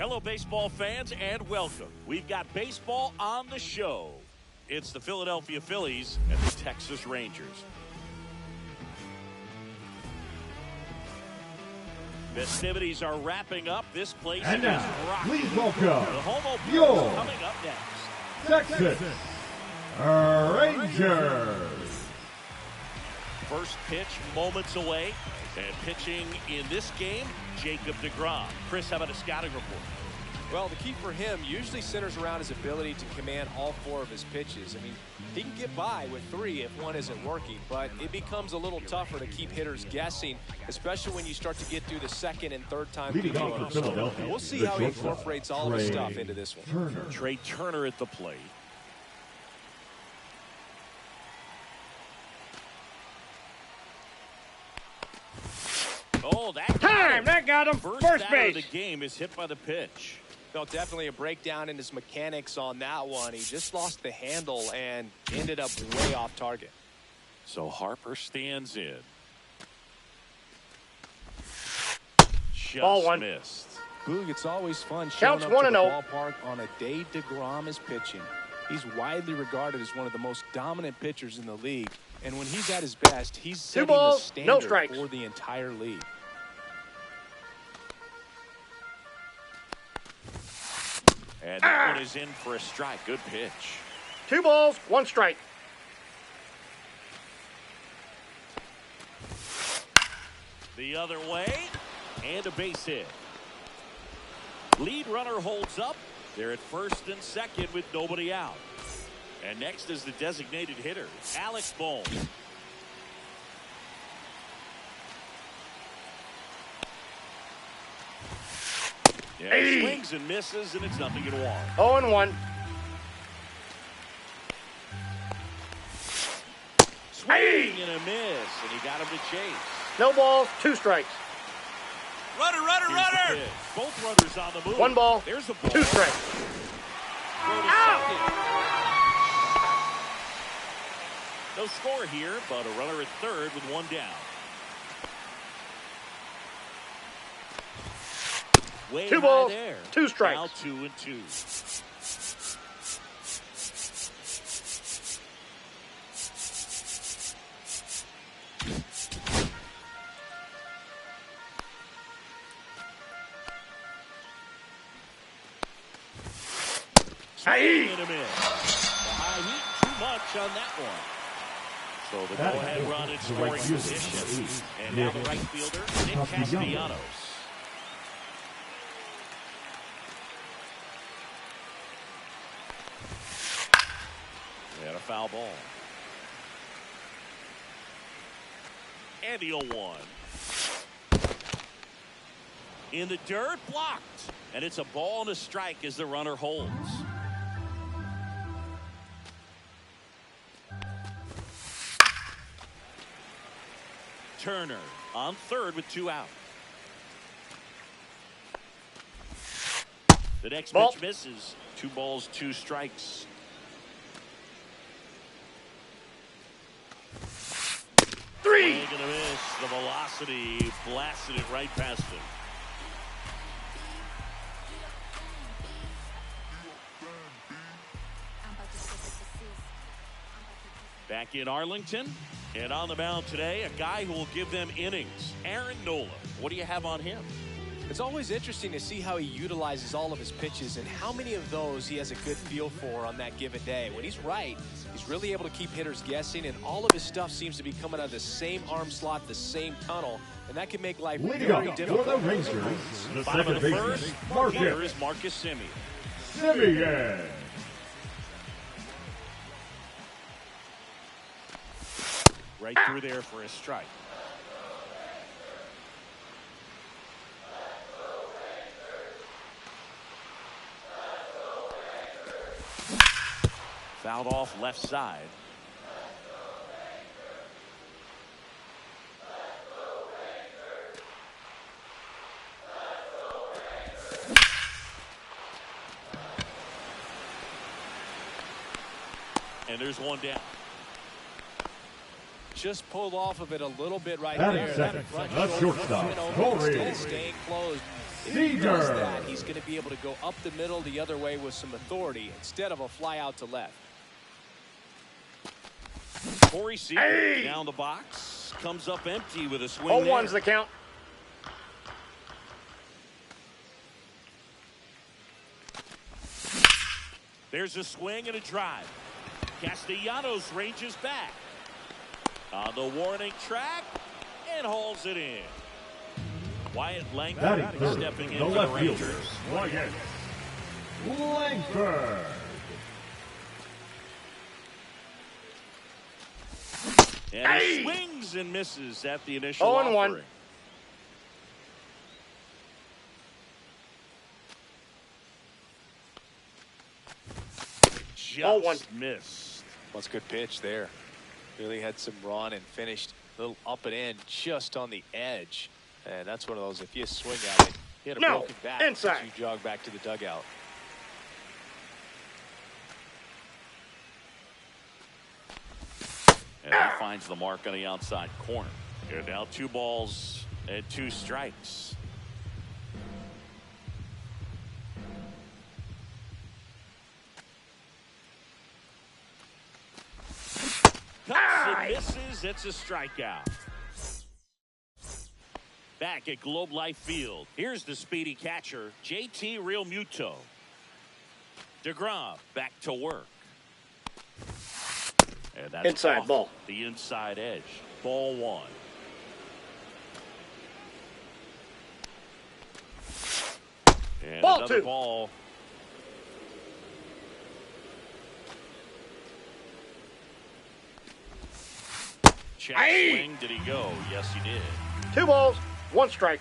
Hello, baseball fans, and welcome. We've got baseball on the show. It's the Philadelphia Phillies and the Texas Rangers. Festivities are wrapping up. This place and is now, rocking. please welcome The home opener your coming up next. Texas Rangers. First pitch moments away. And pitching in this game, Jacob deGrom. Chris, how about a scouting report? Well, the key for him usually centers around his ability to command all four of his pitches. I mean, he can get by with three if one isn't working, but it becomes a little tougher to keep hitters guessing, especially when you start to get through the second and third time. Leading off for Philadelphia, we'll see how he incorporates all of his stuff into this one. Trey Turner at the plate. Oh, that time! That got him. First First out base. of the game is hit by the pitch. Well, definitely a breakdown in his mechanics on that one. He just lost the handle and ended up way off target. So Harper stands in. Just Ball one. missed. Boog, it's always fun showing Counts up 1 to and the 0. ballpark on a day deGrom is pitching. He's widely regarded as one of the most dominant pitchers in the league. And when he's at his best, he's setting the balls, standard no strikes. for the entire league. And that one is in for a strike. Good pitch. 2 balls, 1 strike. The other way. And a base hit. Lead runner holds up. They're at first and second with nobody out. And next is the designated hitter, Alex Bohm. Yeah, he swings and misses, and it's 0-1. 0-1. Swing and a miss, and he got him to chase. No balls, 2 strikes. Runner, runner! Both runners on the move. 1 ball, There's a ball. 2 strikes. Throw to second. No score here, but a runner at third with 1 down. Way 2 high balls, there. 2 strikes. Now 2-2. Aye. In a minute. The high heat, too much on that one. So the go-ahead run in scoring position. And now the right fielder, Nick Castellanos. And a foul ball. And the 0-1. In the dirt, blocked. And it's a ball and a strike as the runner holds. Turner on third with 2 out. The next Ball. pitch misses. 2 balls, 2 strikes. Three. Swing and a miss. The velocity blasted it right past him. Back in Arlington, and on the mound today, a guy who will give them innings, Aaron Nola. What do you have on him? It's always interesting to see how he utilizes all of his pitches and how many of those he has a good feel for on that given day. When he's right, he's really able to keep hitters guessing, and all of his stuff seems to be coming out of the same arm slot, the same tunnel, and that can make life Leading very up for difficult. the Rangers, the Bottom second of the baseman, first, here Marcus is Marcus Semien. Semien. Right through there for a strike. Fouled off left side. And there's 1 down. Just pulled off of it a little bit right Batting there. second, That front the shoulder shortstop, went over, Corey. still staying closed. If he does Seager. that, he's going to be able to go up the middle the other way with some authority instead of a fly out to left. Corey Seager down the box. Comes up empty with a swing 0-1's there. the count. There's a swing and a drive. Castellanos ranges back. On the warning track and hauls it in. Wyatt Batting Langford third, stepping in the for the left Rangers. fielder, Wyatt Langford. And he swings and misses at the initial 0-1. offering. Just 0-1. missed. That's a good pitch there. Really had some run and finished a little up and in just on the edge. And that's one of those, if you swing at it, you hit a No, broken bat inside. as you jog back to the dugout. And he finds the mark on the outside corner. And now 2 balls and 2 strikes. Cuts and misses. It's a strikeout. Back at Globe Life Field, here's the speedy catcher, JT Realmuto. DeGrom back to work. And that's Inside off ball. the inside edge. Ball 1. And Ball another 2. ball. Check swing. Did he go? Yes, he did. 2 balls, 1 strike.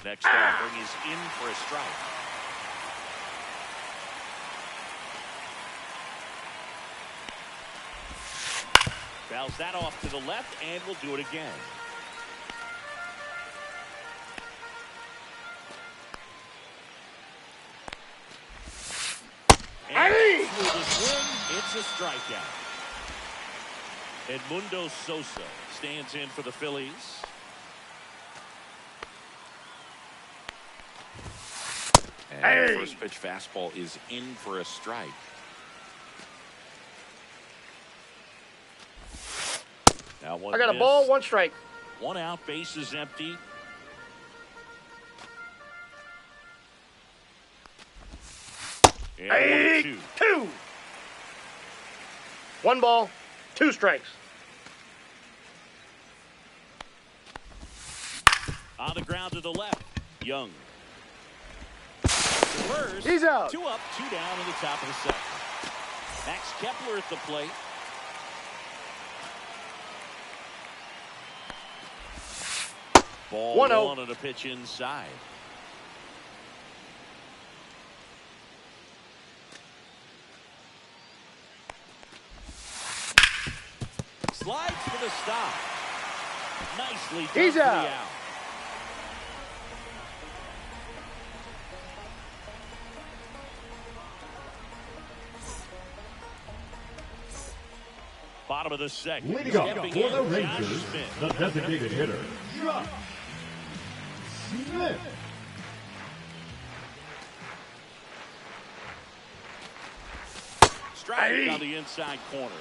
Next offering is in for a strike. Fouls that off to the left, and we'll do it again. And through the swing, it's a strikeout. Edmundo Sosa stands in for the Phillies. And the first pitch fastball is in for a strike. Now one I got a miss, ball, 1 strike. 1 out, base is empty. And 1-2. 2. 1 ball, 2 strikes. On the ground to the left, Young. First, He's out. 2 up, 2 down in the top of the second. Max Kepler at the plate. Ball 1-0. 1 and a pitch inside. Slides for the stop. Nicely done He's for the out. out. Bottom of the second. Leading up Stepping for in, the Josh Rangers, Smith. the designated hitter, Josh Smith. Strike on the inside corner.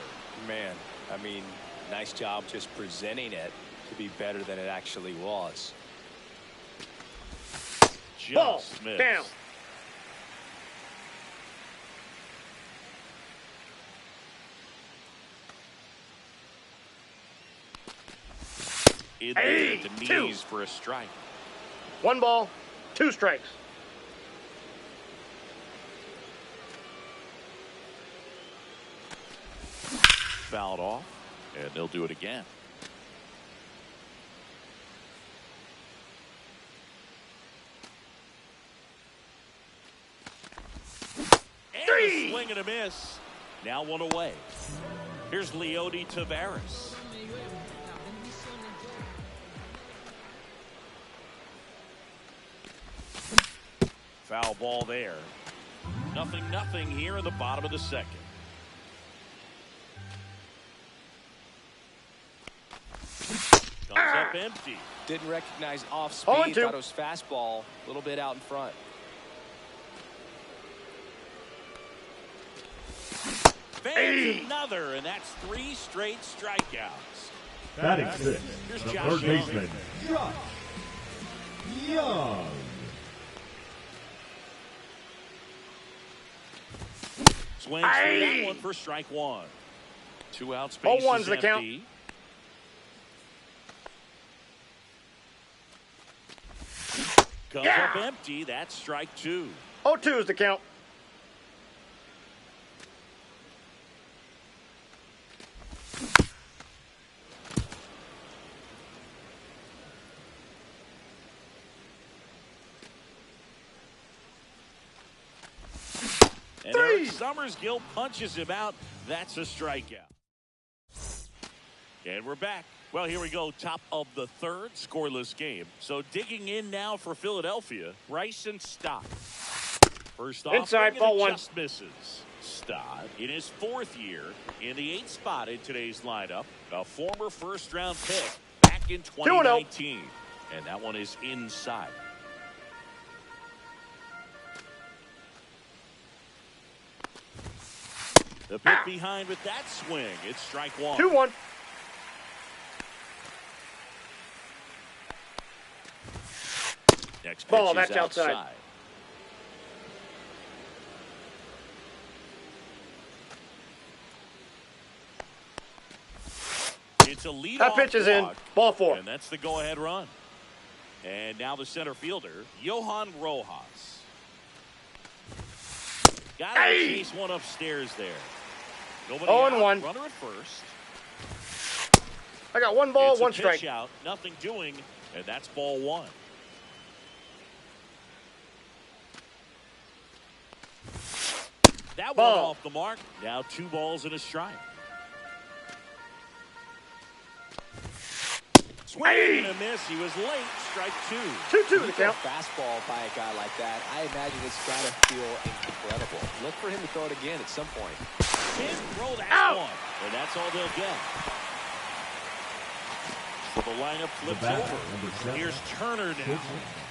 Man, I mean, nice job just presenting it to be better than it actually was. Ball, Just missed. down. In there at the 2. knees for a strike. 1 ball, 2 strikes. Fouled off, and they'll do it again. And a swing and a miss. Now 1 away. Here's Leody Taveras. Foul ball there. 0-0 here in the bottom of the second. Comes up up empty. Didn't recognize off 0-2. speed. Thought it was fastball. A little bit out in front. Fans another, and that's 3 straight strikeouts. Batting sixth, Here's the Josh third Young. baseman, Josh Young. Swings through that one for strike 1. 2 outs, bases 0-1's the count. empty. Comes up empty. That's strike 2. 0-2 is the count. And Eric Summersgill punches him out. That's a strikeout. And we're back. Well, here we go. Top of the third, scoreless game. So digging in now for Philadelphia, Bryson Stott. First off, Inside, ball 1. just misses. Stott in his 4th year in the 8th spot in today's lineup. A former first-round pick back in 2019. And that one is inside. The pick behind with that swing. It's strike 1. 2-1. Next pitch Ball, is that's outside. It's a lead That pitch is in. Ball 4. And that's the go-ahead run. And now the center fielder, Johan Rojas. Got to chase one upstairs there. Nobody 0-1. out. Runner at first. I got 1 ball, It's a 1 pitch strike. out, nothing doing, and that's ball 1. That one off the mark. Now 2 balls and a strike. Swing and a miss. He was late. Strike 2. 2-2 the count. Fastball by a guy like that, I imagine it's got to feel incredible. Look for him to throw it again at some point. Can't throw that one. And that's all they'll get. So the lineup flips over. Here's Turner now.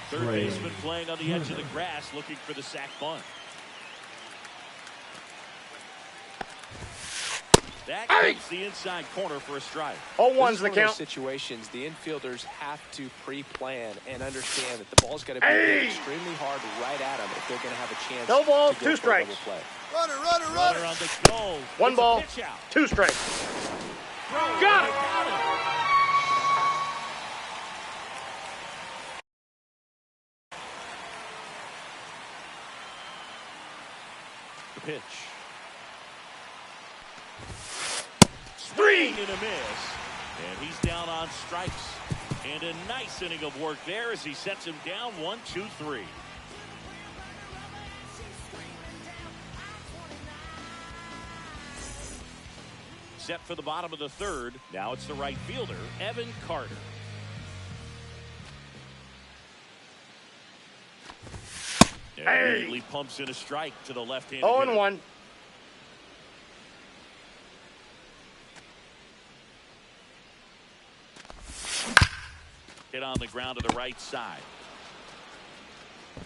Third baseman playing on the edge of the grass looking for the sac bunt. That gets the inside corner for a strike. 0-1's the This is one of those count. situations the infielders have to pre-plan and understand that the ball's got to be hit extremely hard right at them if they're going to have a chance. No balls, to go 2 for a strikes. double play. Runner on the go. 1 It's a ball, pitch out. 2 strikes. Got it. The pitch. Swing and a miss. And he's down on strikes. And a nice inning of work there as he sets him down 1-2-3. Set for the bottom of the third. Now it's the right fielder, Evan Carter. And immediately pumps in a strike to the left-handed hitter. 0-1. Hit on the ground to the right side.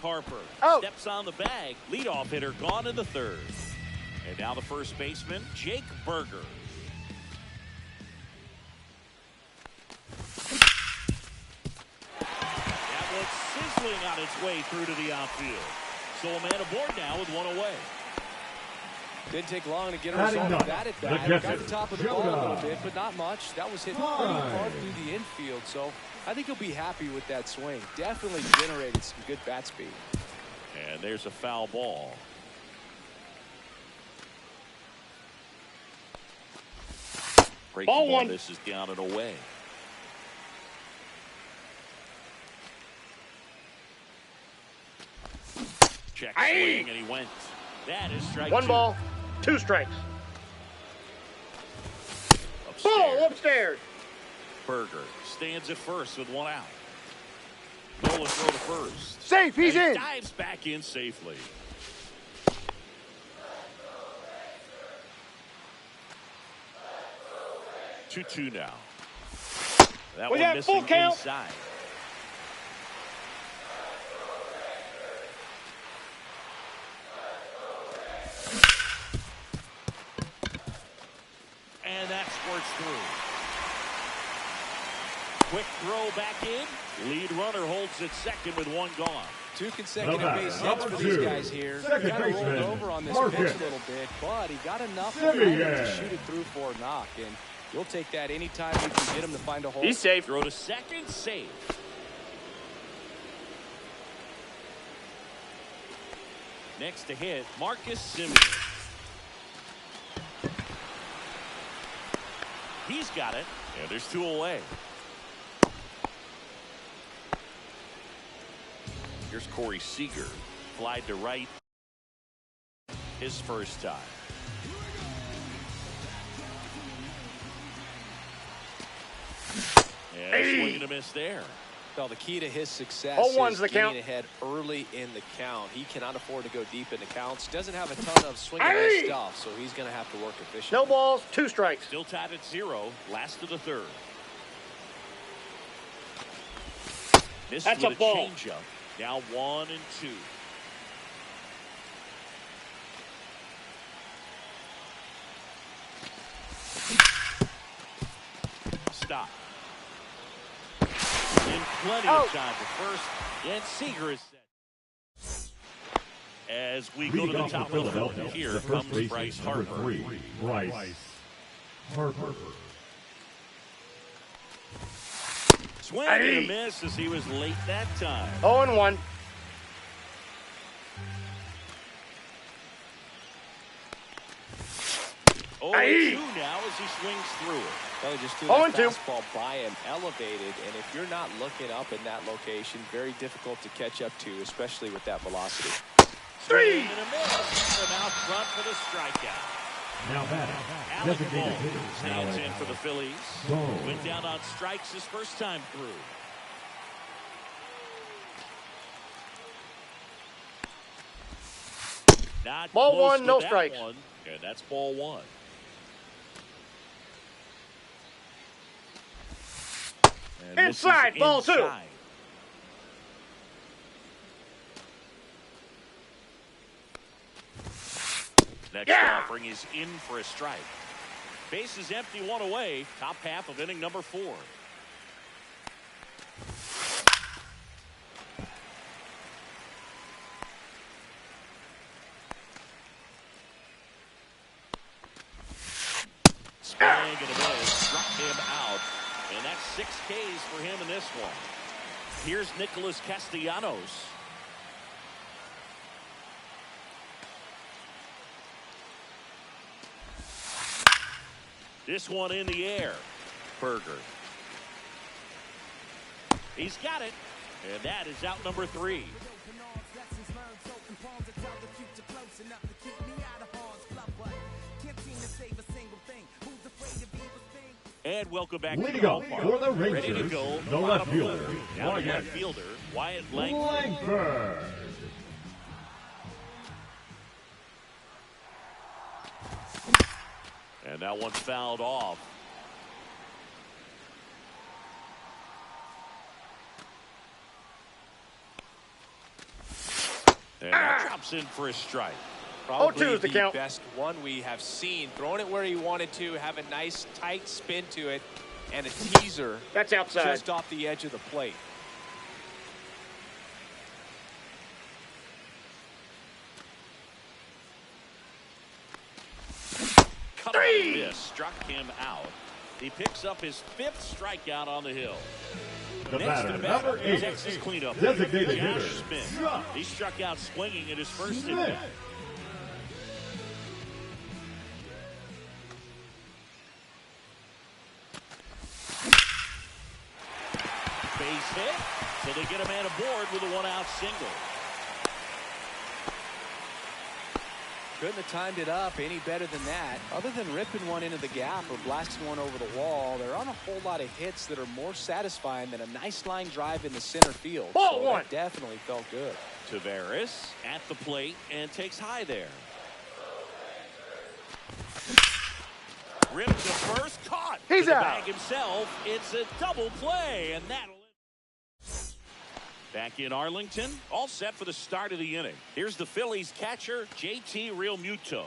Harper steps on the bag. Leadoff hitter gone in the third. And now the first baseman, Jake Berger. That one's sizzling on its way through to the outfield. So a man aboard now with 1 away. Didn't take long to get a Batting result of ninth, that at the bat. catcher, Got the top of the ball a Jonah. little bit, but not much. That was hit pretty hard through the infield, so I think he'll be happy with that swing. Definitely generated some good bat speed. And there's a foul ball. Breaking Ball 1. This is down and away. Check swing, and he went. That is strike 1 2. ball, 2 strikes. Upstairs. Ball upstairs. Berger stands at first with 1 out. Nola throw to first. Safe, he's And he in. dives back in safely. Two now. That Was one that missing full count? inside. And that squirts through. Quick throw back in. Lead runner holds it second with one gone. 2 consecutive Number base hits for these 2, guys here. second Got rolled baseman, over on this Marcus pitch a little bit, but he got enough momentum to Semien. shoot it through for a knock. And you'll take that anytime you can get him to find a hole. He's safe. Throw to second, safe. Next to hit, Marcus Semien. He's got it, and there's 2 away. Here's Corey Seager. Flied to right his first time. And swing and a miss there. Well, the key to his success 0-1's is the getting count. ahead early in the count. He cannot afford to go deep in the counts. Doesn't have a ton of swing and miss stuff, so he's going to have to work efficiently. No balls, 2 strikes. Still tied at 0. Last of the third. Missed That's with a ball. changeup. Now 1 and 2. Stop. In plenty of time to first, and Seager is set. As we go to Leading the off top for of the Philadelphia, fourth, here the first comes baseman, Bryce number Harper. 3, Bryce Harper. Swing and a miss as he was late that time. 0-1. Oh, 2 now as he swings through it. Well, he just threw 0-2. that fastball by him, elevated, and if you're not looking up in that location, very difficult to catch up to, especially with that velocity. 3. Swing and a miss. And out front for the strikeout. Now batting, Alec designated Ball hitter, stands in Alec for the Phillies. Ball. Went down on strikes his first time through. Not Ball close 1, with no that strikes. one, and that's ball 1. And this is Inside, ball 2. inside. Next Yeah. offering is in for a strike. Base is empty, 1 away. Top half of inning number 4. Swing and a miss. Struck him out. And that's 6 Ks for him in this one. Here's Nicholas Castellanos. This one in the air. Berger. He's got it. And that is out number 3. And welcome back Leading to the off ballpark. for the Ready to Rangers, go. the left fielder, Now the Wyatt left fielder, Wyatt Langford. Langford. And that one's fouled off. And that drops in for a strike. Probably 0-2 is the count. best one we have seen. Throwing it where he wanted to, have a nice tight spin to it, and a teaser That's outside. just off the edge of the plate. Cut on this, struck him out. He picks up his 5th strikeout on the hill. The Next batter, to bat, number 8, Texas cleanup. designated Josh hitter, Smith. Josh He struck out swinging in his first Smith. at-bat. Base hit, so they get a man aboard with a 1-out single. Couldn't have timed it up any better than that. Other than ripping one into the gap or blasting one over the wall, there aren't a whole lot of hits that are more satisfying than a nice line drive in the center field. Ball so 1. that definitely felt good. Taveras at the plate and takes high there. Ripped to first, caught. He's to the out. bag himself. It's a double play, and that'll. Back in Arlington, all set for the start of the inning. Here's the Phillies catcher, JT Realmuto.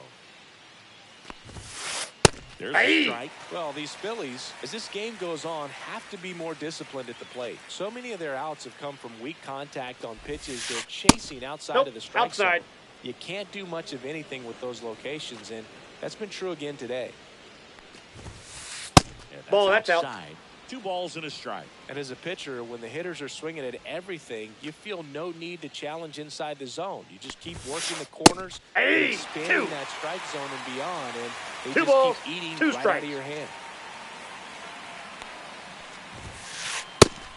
There's a strike. Well, these Phillies, as this game goes on, have to be more disciplined at the plate. So many of their outs have come from weak contact on pitches they're chasing outside of the strike outside. zone. You can't do much of anything with those locations, and that's been true again today. Yeah, Ball, that's out. outside. 2 balls and a strike. And as a pitcher, when the hitters are swinging at everything, you feel no need to challenge inside the zone. You just keep working the corners, and expanding that strike zone and beyond, and they 2 just balls, keep eating 2 right out strikes. of your hand.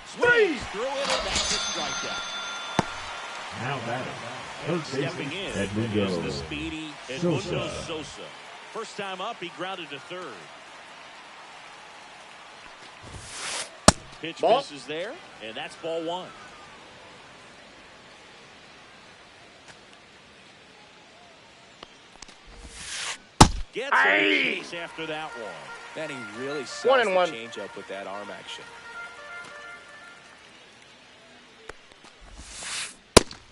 Swings through it, and that's a strikeout. Now batting. Third Stepping baseman, in is Edmundo the speedy Sosa. Edmundo Sosa. First time up, he grounded to third. Pitch Ball. misses there, and that's ball 1. Gets a chase after that one. Man, he really sells 1 the and 1. changeup with that arm action.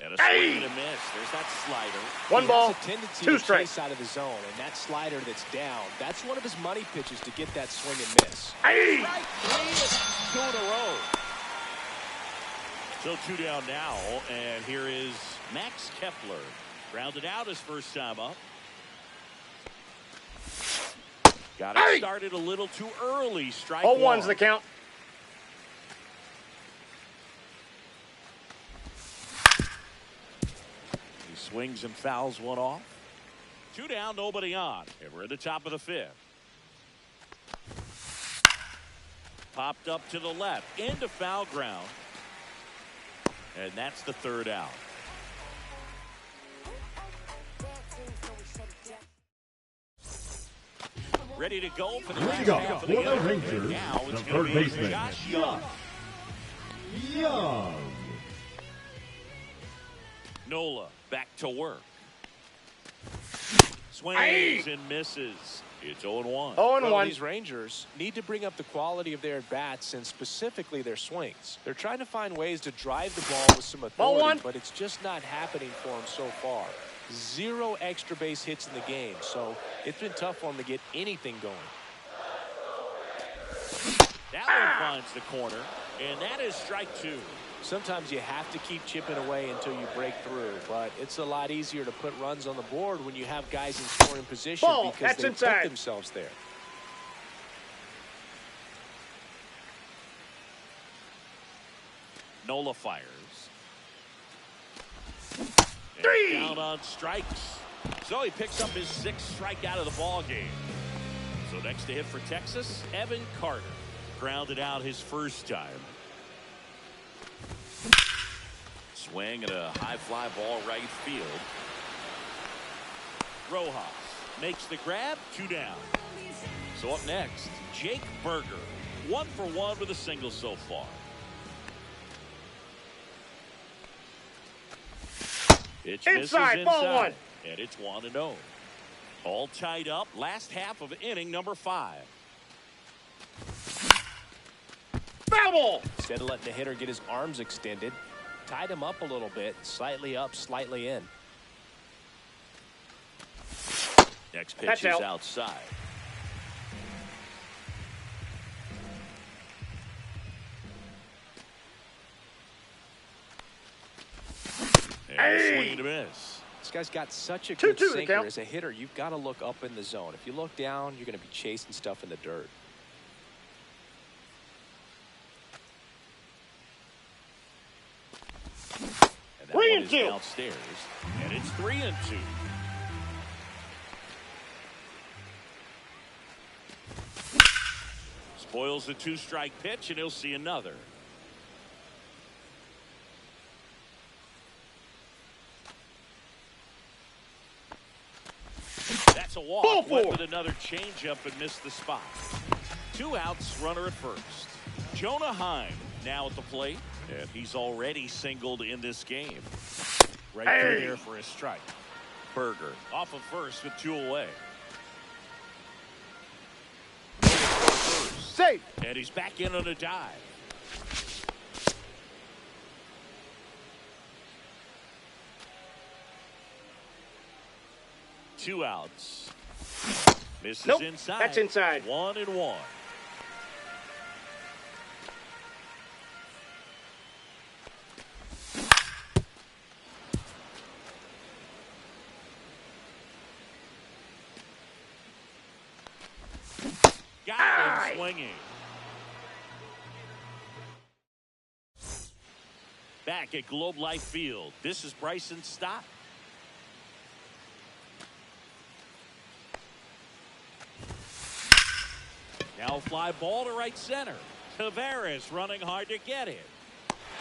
And a swing and a miss. There's that slider. 1 ball, He has a tendency 2 to strikes. chase out of the zone, and that slider that's down, that's one of his money pitches to get that swing and miss. Strike 3, and that's 2 in a row. So 2 down now, and here is Max Kepler. Grounded out his first time up. Got it started a little too early. Strike 1. 0-1's the count. He swings and fouls one off. 2 down, nobody on. And we're at the top of the 5th. Popped up to the left, into foul ground. And that's the 3rd out. Ready to go for the last Leading off half of for the the inning. Rangers, And now it's the going third to be baseman, Josh Young. Young. Nola back to work. Swings and misses. It's 0-1. 0-1. Well, these Rangers need to bring up the quality of their at-bats and specifically their swings. They're trying to find ways to drive the ball with some authority, 1. but it's just not happening for them so far. 0 extra base hits in the game, so it's been tough for them to get anything going. That one finds the corner, and that is strike 2. Sometimes you have to keep chipping away until you break through, but it's a lot easier to put runs on the board when you have guys in scoring position Ball, because that's they inside. put themselves there. Nola fires. And 3. down on strikes. So he picks up his 6th strikeout of the ball game. So next to hit for Texas, Evan Carter. Grounded out his first time. Swing and a high fly ball right field. Rojas makes the grab, 2 down. So up next, Jake Burger. 1 for 1 with a single so far. Pitch misses Inside, ball 1. And it's 1-0. All tied up. Last half of inning number 5. Foul ball. Instead of letting the hitter get his arms extended, tied him up a little bit, slightly up, slightly in. Next pitch That's is out. outside. And swing and a miss. This guy's got such a 2-2 good the sinker. count. As a hitter, you've got to look up in the zone. If you look down, you're going to be chasing stuff in the dirt. And that 3 one and is 2. downstairs. And it's 3-2. Spoils the 2-strike pitch, and he'll see another. That's a walk. Ball Went 4. with another changeup and missed the spot. 2 outs, runner at first. Jonah Heim now at the plate, and he's already singled in this game. Right through there for a strike. Burger off of first with 2 away. Safe. And he's back in on a dive. Two outs. Misses Nope, inside. that's inside. 1-1. Got him swinging. Back at Globe Life Field, this is Bryson Stott. Now fly ball to right center. Tavares running hard to get it.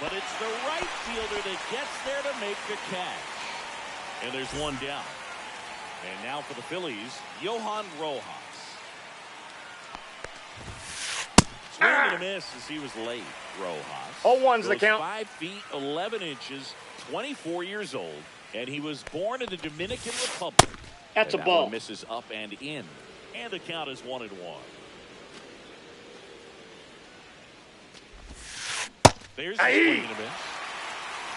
But it's the right fielder that gets there to make the catch. And there's one down. And now for the Phillies, Johan Rojas. Swing and a miss as he was late, Rojas. 0-1's the count. 5 feet, 11 inches, 24 years old. And he was born in the Dominican Republic. That's And a that one ball. misses up and in. And the count is 1-1. There's a swing and a miss.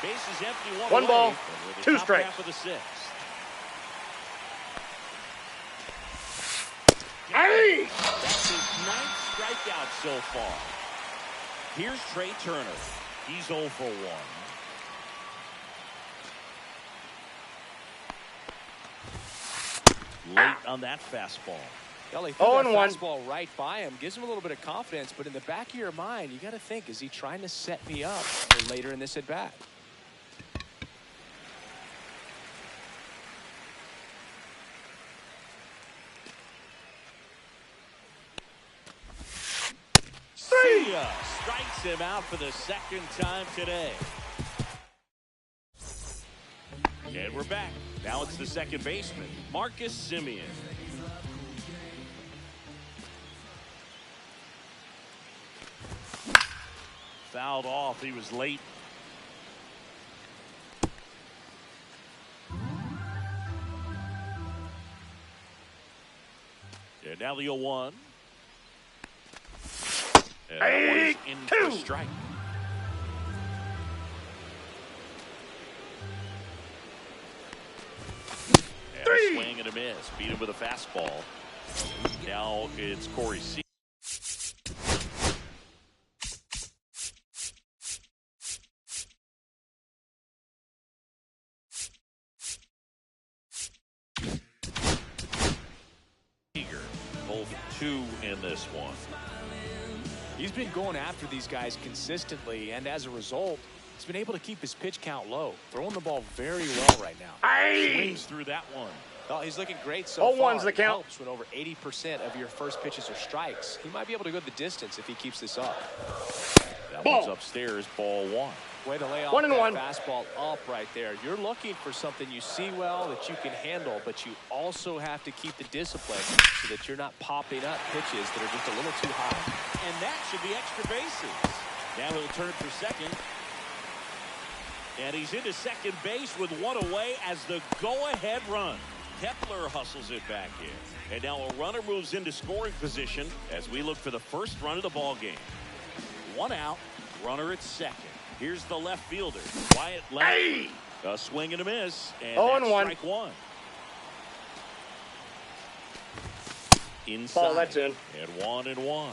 Base is empty, One away, ball, and we're the 2 top strikes. half of the 6th. Aye. That's his 9th strikeout so far. Here's Trey Turner. He's 0 for 1. Late on that fastball. Well, he threw that 0-1. fastball right by him. Gives him a little bit of confidence, but in the back of your mind, you got to think, is he trying to set me up for later in this at-bat? See ya. Strikes him out for the 2nd time today. And we're back. Now it's the second baseman, Marcus Semien. Fouled off. He was late. And now the 0-1. And that one is in for a strike. And a swing and a miss. Beat him with a fastball. Now it's Corey Seager. Both 2 in this one. He's been going after these guys consistently, and as a result, he's been able to keep his pitch count low. Throwing the ball very well right now. Aye. Swings through that one. Oh, he's looking great so far. 0-1's the It count. helps when over 80% of your first pitches are strikes. He might be able to go the distance if he keeps this up. That Ball. one's upstairs, ball 1. Way to lay off 1-1. that fastball up right there. You're looking for something you see well that you can handle, but you also have to keep the discipline so that you're not popping up pitches that are just a little too high. And that should be extra bases. Now he'll turn for second. And he's into second base with 1 away as the go-ahead run. Kepler hustles it back in. And now a runner moves into scoring position as we look for the first run of the ball game. 1 out, runner at second. Here's the left fielder, Wyatt Leonard. Aye. A swing and a miss, and 0-1. that's strike 1. Inside. Ball, that's in. And 1-1.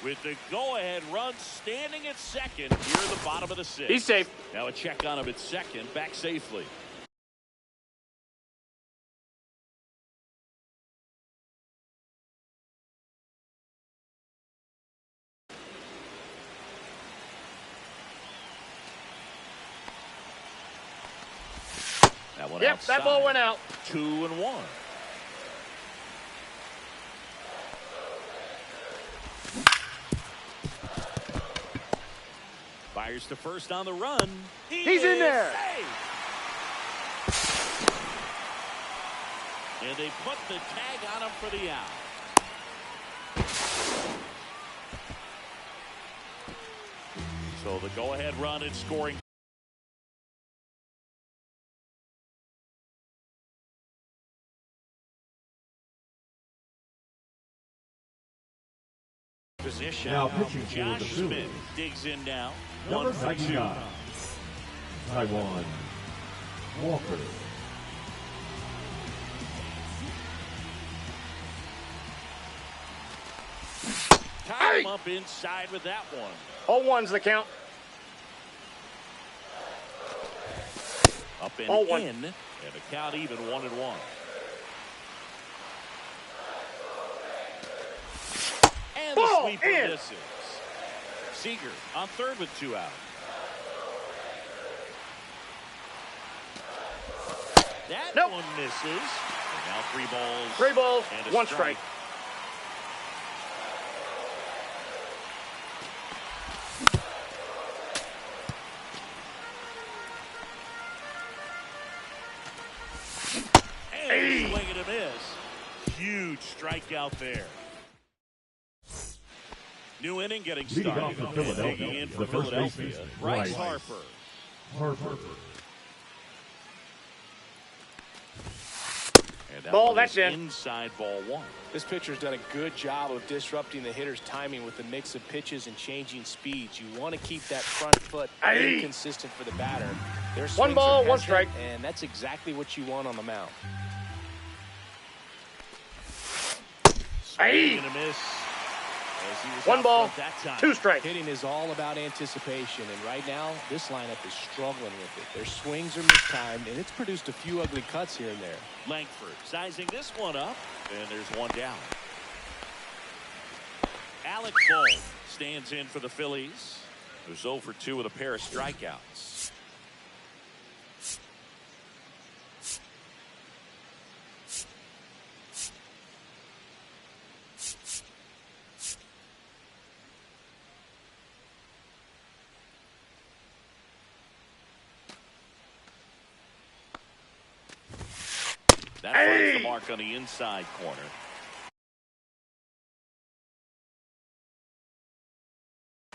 With the go-ahead run standing at second here in the bottom of the 6th. He's safe. Now a check on him at second, back safely. That one Yep, outside. that ball went out. 2-1. Fires to first on the run. He's in there. Safe. And they put the tag on him for the out. So the go-ahead run in scoring position. position. Now pitching for the Josh Phillies. Smith digs in now. Number 1 for 2. 99, Taiwan Walker. Tie him up inside with that one. 0-1's the count. Up and 0-1. in, and the count even 1-1. And the Ball sweeper in. misses. Seager on third with 2 out. That Nope. one misses. And now 3 balls. 3 balls, and a 1 strike. And swing and a miss. Huge strikeout there. New inning getting Leading off started. for Philadelphia, Digging in for the first Philadelphia, baseman, Bryce Bryce Harper. Harper. And that Ball, one that's is in. inside ball 1. This pitcher's done a good job of disrupting the hitter's timing with the mix of pitches and changing speeds. You want to keep that front foot Aye. inconsistent for the batter. Their 1 swings ball, are 1 hesitant, strike. and that's exactly what you want on the mound. Swing and a miss. As he was 1 out ball, front that time. 2 strikes. Hitting is all about anticipation, and right now, this lineup is struggling with it. Their swings are mistimed, and it's produced a few ugly cuts here and there. Langford sizing this one up, and there's 1 down. Alec Bohm stands in for the Phillies, who's 0 for 2 with a pair of strikeouts. That finds the mark on the inside corner.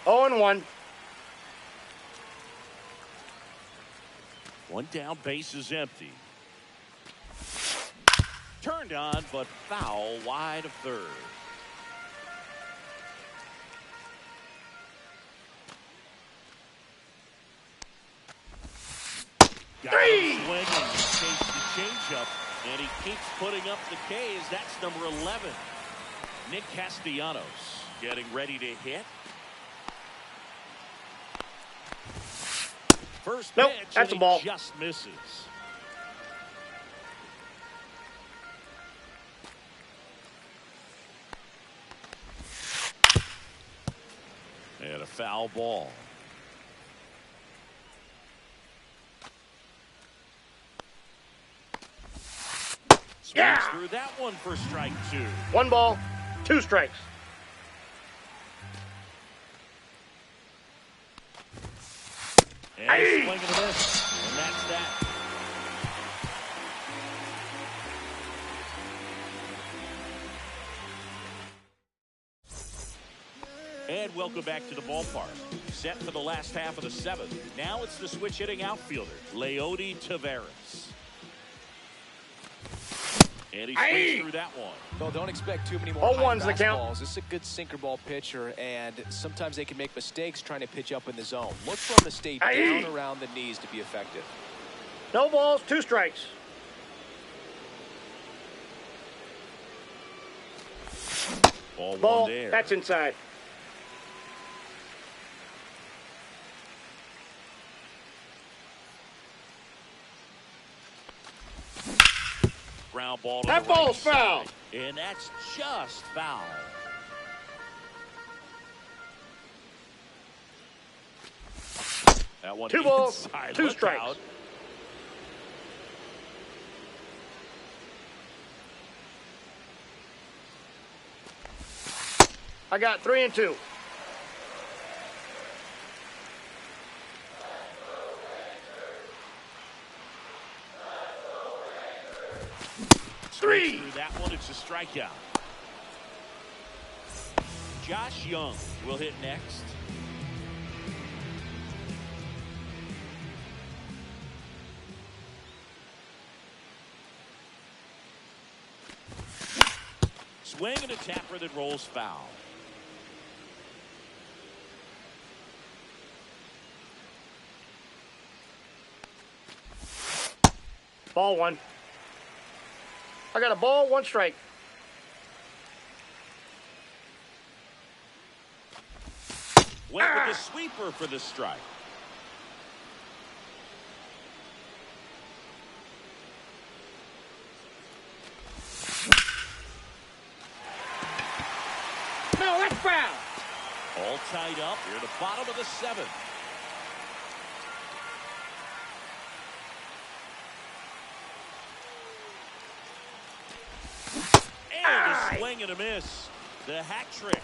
Oh and 1. 1 down, base is empty. Turned on, but foul wide of third. Got him swinging, chased the changeup, and he keeps putting up the K's. That's number 11. Nick Castellanos getting ready to hit. First Nope, pitch, that's and a ball. he just misses. And a foul ball. Swings Yeah. through that one for strike 2. 1 ball, 2 strikes. And a swing and a miss. And that's that. And welcome back to the ballpark. Set for the last half of the 7th. Now it's the switch hitting outfielder, Leody Taveras. And he swings through that one. Well, don't expect too many more 0-1's high the count. fastballs. This is a good sinker ball pitcher, and sometimes they can make mistakes trying to pitch up in the zone. Look for him to stay down around the knees to be effective. No balls, 2 strikes. Ball Ball, one there. that's inside. Ground ball to That the right ball's foul. side. And that's just foul. That one 2 balls, inside. 2 Look strikes. out. I got 3 and 2. Straight through that one, it's a strikeout. Josh Young will hit next. Swing and a tapper that rolls foul. Ball one. I got a ball, 1 strike. Went with the sweeper for the strike. No, that's foul. All tied up here at the bottom of the 7th. And a swing and a miss. The hat trick.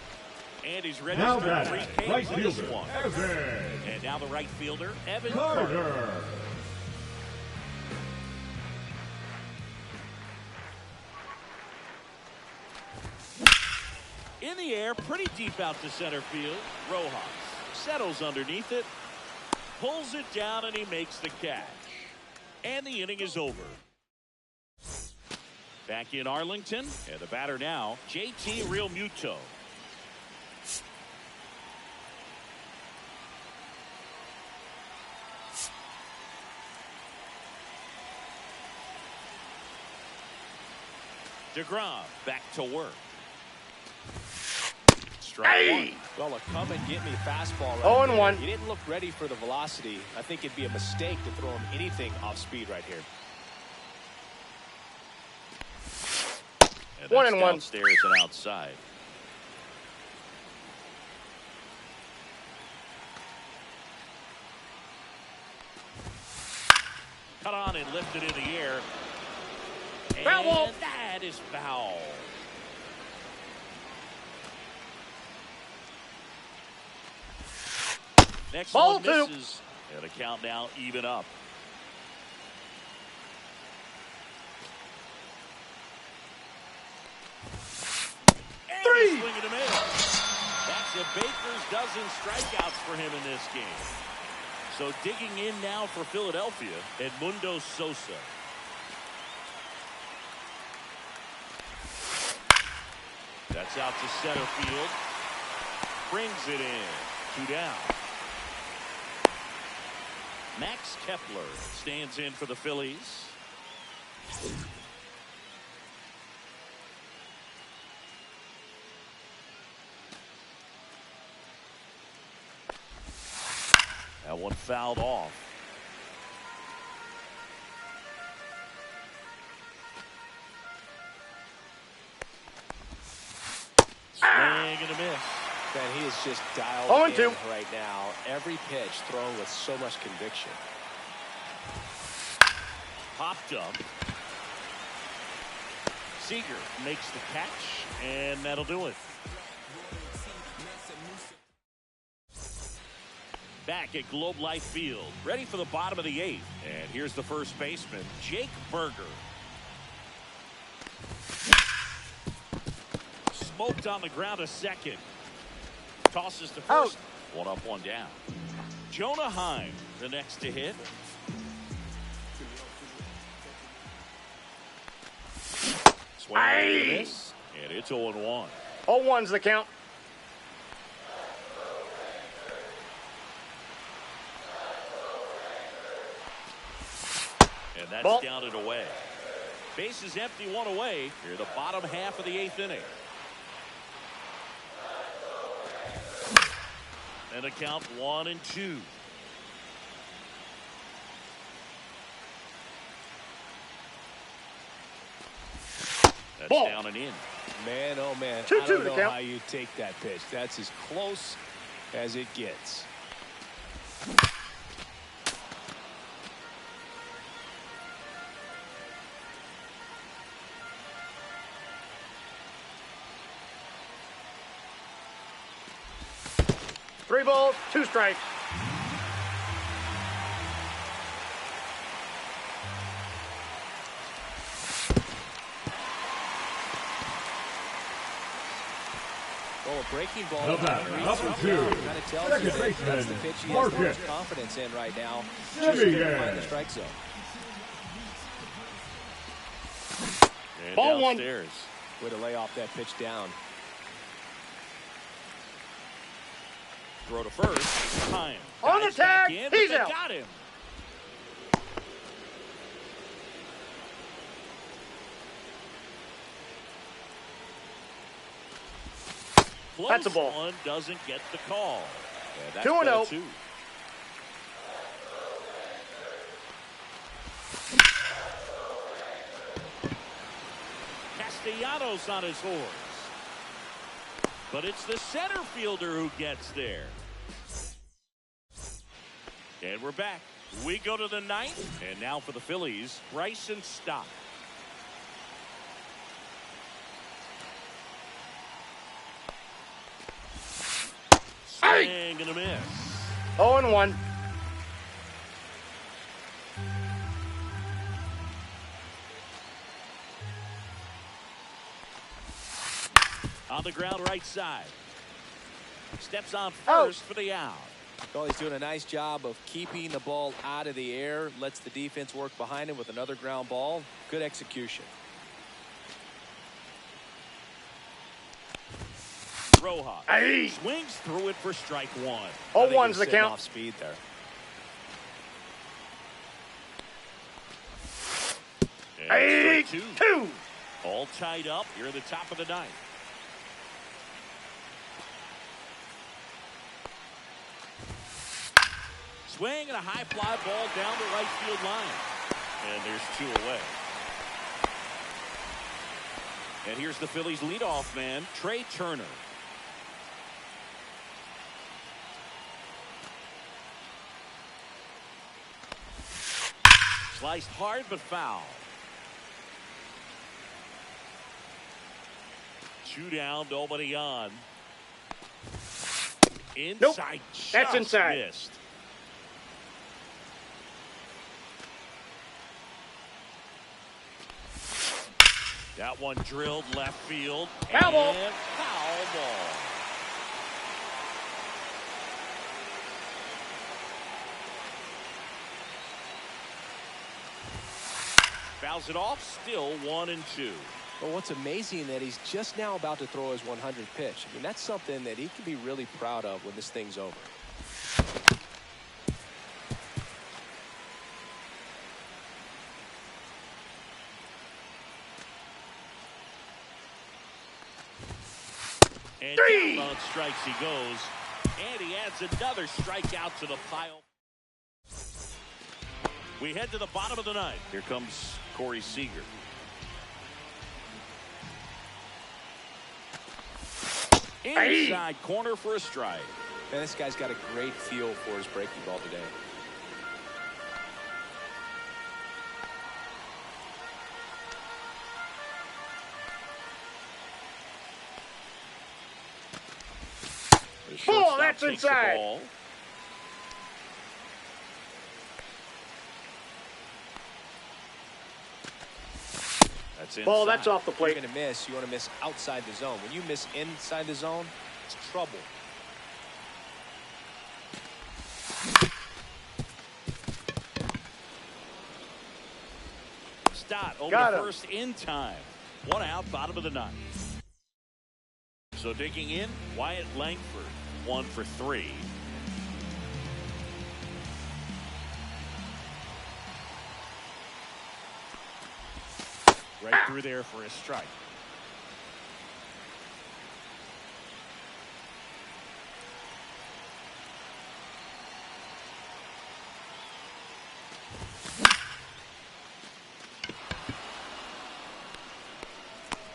And he's ready Now for batting, 3K right for this fielder, one. Evan And now the right fielder, Evan Carter. Carter. In the air, pretty deep out to center field. Rojas settles underneath it, pulls it down, and he makes the catch. And the inning is over. Back in Arlington, and the batter now, JT Realmuto. DeGrom back to work. Strike one. Well, a come and get me fastball right 0-1. there. He didn't look ready for the velocity. I think it'd be a mistake to throw him anything off speed right here. And 1-1. downstairs and outside. Cut on and lifted in the air. Foul ball. And that is foul. Next Ball one 2. misses. And the count now even up. And 3. a swing and a miss. That's a Baker's dozen strikeouts for him in this game. So digging in now for Philadelphia, Edmundo Sosa. That's out to center field. Brings it in. 2 down. Max Kepler stands in for the Phillies. That one fouled off. Swing and a miss. Man, he is just dialed 0-2. in right now. Every pitch thrown with so much conviction. Popped up. Seager makes the catch, and that'll do it. Back at Globe Life Field, ready for the bottom of the 8th. And here's the first baseman, Jake Burger. Smoked on the ground a second. Tosses to first. One up, one down. Jonah Heim, the next to hit. Swing and a miss, and it's 0-1. 0-1's the count. And that's Ball. down and away. Base is empty, 1 away. Here, the bottom half of the 8th inning. And a count 1-2. That's Ball. down and in. Man, oh man, 2-2 I don't the know count. how you take that pitch. That's as close as it gets. Three balls, 2 strikes. Well, a breaking ball. The batter, Kind number of 2, tells you second that that's the baseman, pitch he has the Marcus most confidence in right now. Just Semien. couldn't find the strike zone. And Ball 1. downstairs. Way to lay off that pitch down. Throw to first. Time. On the Dives back tag, in, but he's they out. got him. close That's a ball. one doesn't get the call. Yeah, that's 2-0. ball 2. Castellanos on his horse. But it's the center fielder who gets there. And we're back. We go to the ninth. And now for the Phillies, Bryson Stott. Swing and a miss. 0-1. On the ground right side. Steps on first for the out. Well, he's doing a nice job of keeping the ball out of the air. Lets the defense work behind him with another ground ball. Good execution. Rojas swings through it for strike one. 0-1's the count. Off speed there. And strike 2. 2. All tied up here at the top of the ninth. Swing and a high fly ball down the right field line. And there's 2 away. And here's the Phillies leadoff man, Trey Turner. Sliced hard but foul. 2 down, nobody on. Inside. Nope. Just That's inside. Missed. That one drilled left field. Foul ball. And foul ball. Fouls it off, still 1-2. But what's amazing that he's just now about to throw his 100th pitch. I mean, that's something that he can be really proud of when this thing's over. And 3. down on strikes he goes. And he adds another strikeout to the pile. We head to the bottom of the ninth. Here comes Corey Seager. Inside corner for a strike. Man, this guy's got a great feel for his breaking ball today. The Ball, shortstop that's takes the inside. ball. That's inside. Ball, that's off the You're plate. going to miss. You want to miss outside the zone. When you miss inside the zone, it's trouble. Stott over Got to him. first in time. 1 out, bottom of the ninth. So digging in, Wyatt Langford, 1 for 3. Right through there for a strike.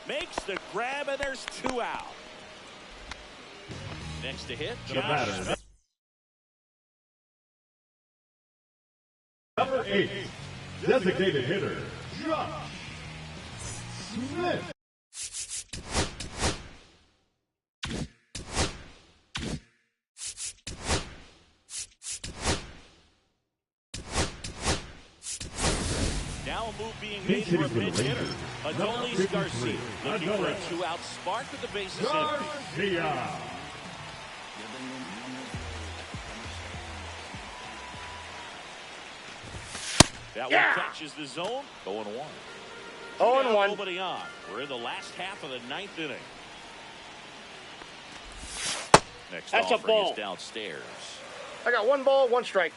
Makes the grab, and there's 2 out. Next to hit, The Josh batter. Smith. Number 8. Designated hitter. Josh Smith. Now a move being made for a pinch hitter. Adolis Garcia looking for a 2-out spark with the bases empty. Garcia. That Yeah. one catches the zone. 0-1. 0-1. Nobody on. We're in the last half of the ninth inning. Next That's a offering ball. is downstairs. I got 1 ball, 1 strike.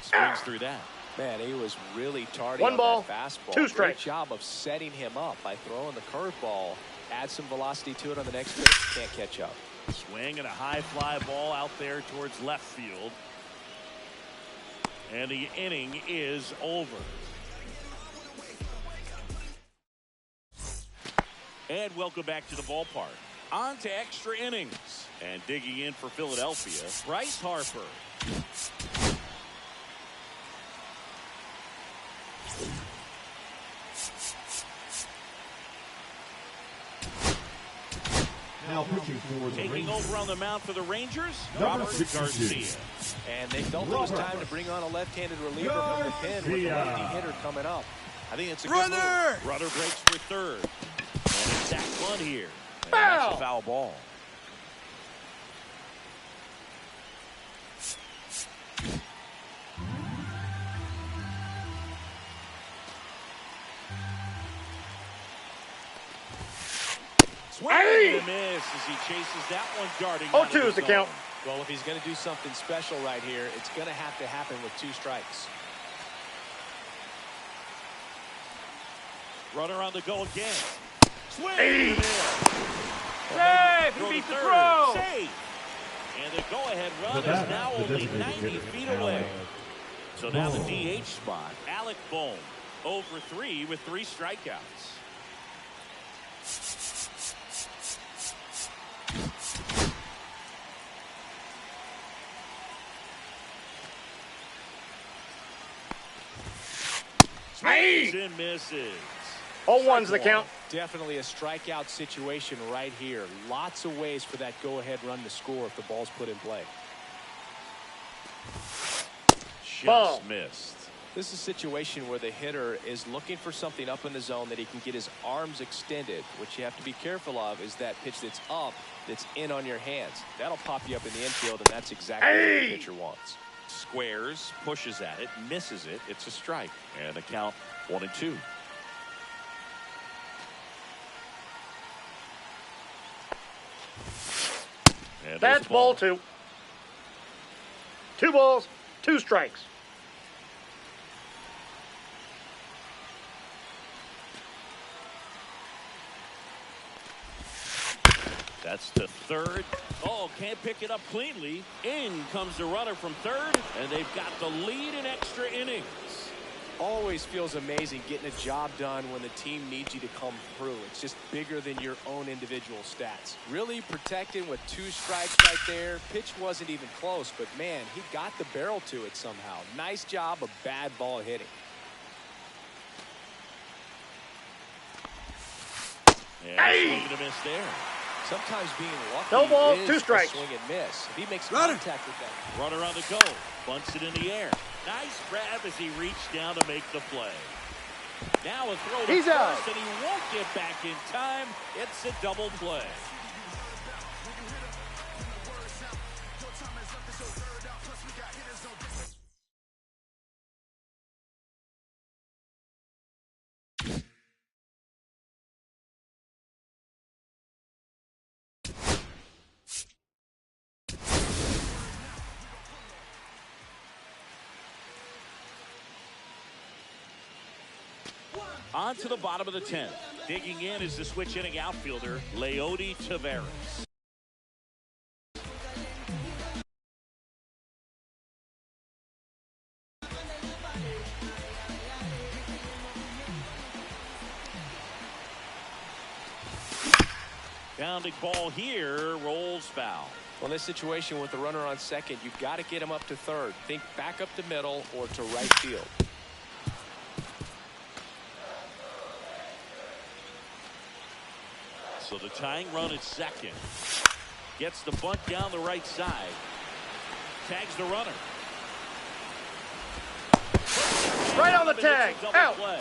Swings through that. Man, he was really tardy One on ball, that fastball. two Great strikes. job of setting him up by throwing the curveball. Add some velocity to it on the next pitch. Can't catch up. Swing and a high fly ball out there towards left field. And the inning is over. And welcome back to the ballpark. On to extra innings. And digging in for Philadelphia, Bryce Harper. Now pitching for the Taking Rangers. over on the mound for the Rangers, Number Robert 62. Garcia. And they felt it was time to bring on a left-handed reliever from the pen with the lefty hitter coming up. I think it's a good move. Runner breaks for third. And it's Zach Blunt here. And that's a foul ball. Swing and a miss as he chases that one darting. 0-2 is the count. Well, if he's going to do something special right here, it's going to have to happen with 2 strikes. Runner on the go again. Swing. Hey. And a miss. Save! Throw He to beat the third. throw! Save. And the go-ahead run The is now batter, the only designated 90 hitter, feet away. Alec So now the Bohm. DH spot, Alec Bohm, over 3 with 3 strikeouts. Swings and misses. 0-1's the count. Definitely a strikeout situation right here. Lots of ways for that go-ahead run to score if the ball's put in play. Just Ball. missed. This is a situation where the hitter is looking for something up in the zone that he can get his arms extended. What you have to be careful of is that pitch that's up, that's in on your hands. That'll pop you up in the infield, and that's exactly what the pitcher wants. Squares, pushes at it, misses it. It's a strike. And the count 1-2. And there's That's the ball 2. 2 balls, 2 strikes. That's the third. Oh, can't pick it up cleanly. In comes the runner from third, and they've got the lead in extra innings. Always feels amazing getting a job done when the team needs you to come through. It's just bigger than your own individual stats. Really protecting with 2 strikes right there. Pitch wasn't even close, but man, he got the barrel to it somehow. Nice job of bad ball hitting. And swing and a miss there. Sometimes being lucky No balls, is 2 a strikes. swing and miss. If he makes contact with that. Runner on the go. Bunts it in the air. Nice grab as he reached down to make the play. Now a throw to He's first, out. and he won't get back in time. It's a double play. On to the bottom of the 10th. Digging in is the switch inning outfielder, Leody Taveras. Pounding ball here, rolls foul. Well, in this situation with the runner on second, you've got to get him up to third. Think back up the middle or to right field. So the tying run at second. Gets the bunt down the right side. Tags the runner. Right on the tag. Double Out. play.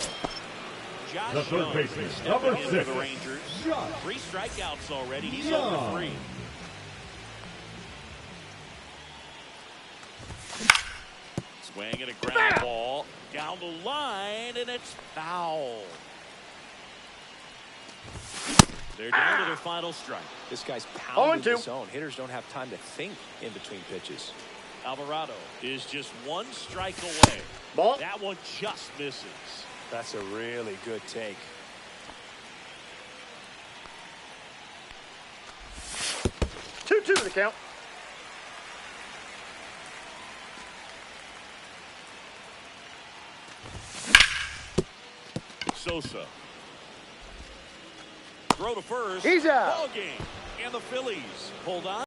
Josh The third Young baseman, stepping number in for 6, the Rangers. Josh 3 strikeouts already. He's Young. over 3. Swing and a ground ball down the line, and it's foul. They're down to their final strike. This guy's pounding the 0-2. zone. Hitters don't have time to think in between pitches. Alvarado is just one strike away. Ball. That one just misses. That's a really good take. Two to the count. Sosa. Throw to first. He's out. Ball game. And the Phillies hold on.